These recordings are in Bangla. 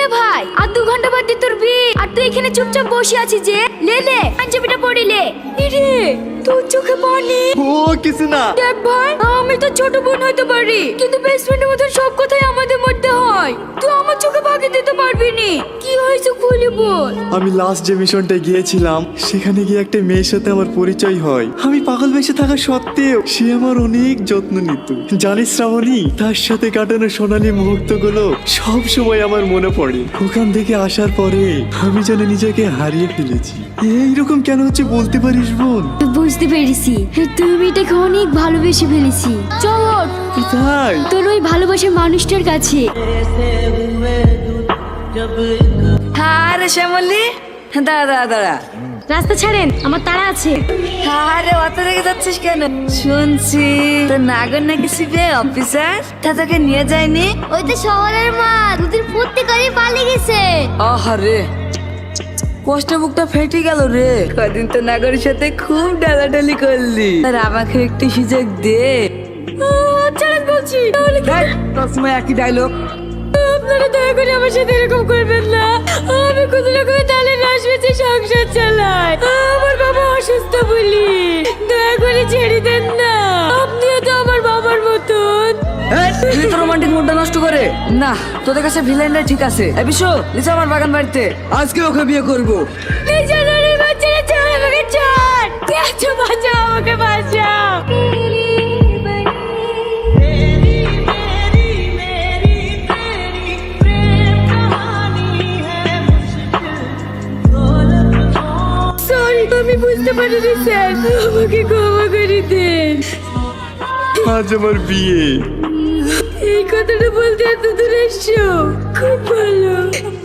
রে ভাই, আর 2 ঘন্টা বাদ দিয়ে তোর বিয়ে, আর তুই এখানে চুপচাপ বসে আছিস যে? লে পাঞ্জাবিটা পরিলে। রে তোর চোখে পানি? ও কিছু না। দেখ ভাই, আমি তো ছোট বোন হইতে পারি, কিন্তু বেস্ট ফ্রেন্ডের মতন সব কথাই আমাদের মধ্যে হয়। তুই আমার চোখে ফাঁকি দিতে পারবি নি। কি হয়েছে খুলে বল। আমি লাস্ট যে মিশনটা গিয়েছিলাম, সেখানে গিয়ে একটা মেয়ের সাথে আমার পরিচয় হয়। আমি পাগল বেশে থাকা সত্ত্বেও সে আমার অনেক যত্ন নিত। জানিস শ্রাবণী, তার সাথে কাটানো সোনালী মুহূর্তগুলো সব সময় আমার মনে পড়ে। ওখান থেকে আসার পরে আমি যেন নিজেকে হারিয়ে ফেলেছি। এইরকম কেন হচ্ছে বলতে পারিস বোন? বুঝতে পেরেছি, তুমি এটাকে অনেক ভালোবেসে ফেলেছি। চল ওঠ। কোথায়? তোর ওই ভালোবাসার মানুষটার কাছে। আরে শ্যামলি, দাঁড়া। রাস্তা ছাড়েন, আমার তাড়া আছে। আরে অত রেগে যাচ্ছিস কেন? শুনছি তোর নাগর নাকি সিবিআই অফিসার, তা তোকে নিয়ে যায়নি? ওই তো শহরের মা, দুদিন ফুর্তি করে পালিয়ে গেছে। আহারে, কষ্ট বুকটা ফেটে গেল রে। কদিন তো নাগরের সাথে খুব ডালাডালি করলি, আর আমাকে একটু সুযোগ দে। ছাড়েন বলছি, তাহলে কি? তোর সময় একই ডায়লগ। আপনারা দয়া করে আমার সাথে এরকম করবেন না। আমি কোনো রকমে তালে রস বেঁচে সংসার চালাই। আমার বাবা অসুস্থ বলি, দয়া করে ছেড়ে দেন না। আপনিও তো আমার বাবার মতন। তুই তো রোমান্টিক মুডটা নষ্ট করে না। তোদের কাছে ভিলেনটা ঠিক আছে। এই বিশ্ব, লিসা আমার বাগান বাড়িতে, আজকে ওকে বিয়ে করবো। এই জানারে বাচ্চারা, ছাড় আমাকে, ছাড়। বাঁচাও, বাঁচাও, আমাকে বাঁচাও। সরি, আমি বুঝতে পারিনি স্যার, আমাকে ক্ষমা করে দেন। আজ আমার বিয়ে। এই কথাটা বলতে এত দূর এসছো, খুব ভালো।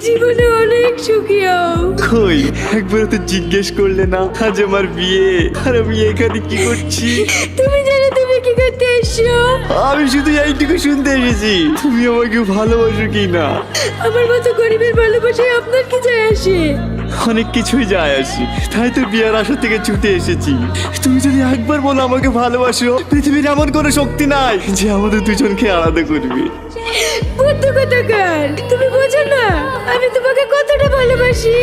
জীবনে অনেক সুখী হও। কই একবার তো জিজ্ঞেস করলে না আজ আমার বিয়ে, আর আমি এখানে কি করছি? তুমি জানো তুমি কি করতে এসছো? আমি শুধু এইটুকু শুনতে এসেছি, তুমি আমাকে ভালোবাসো কি না। আমার মতো গরিবের ভালোবাসায় আপনার কি যায় আসে? অনেক কিছুই যায় আসি, তাই তো বিয়ার আসর থেকে ছুটে এসেছি। তুমি যদি একবার বলো আমাকে ভালোবাসো, পৃথিবীর এমন কোনো শক্তি নাই যে আমাদের দুজনকে আলাদা করবে। বুদ্ধ কথাকার, তুমি বোঝো না আমি তোমাকে কতটা ভালোবাসি।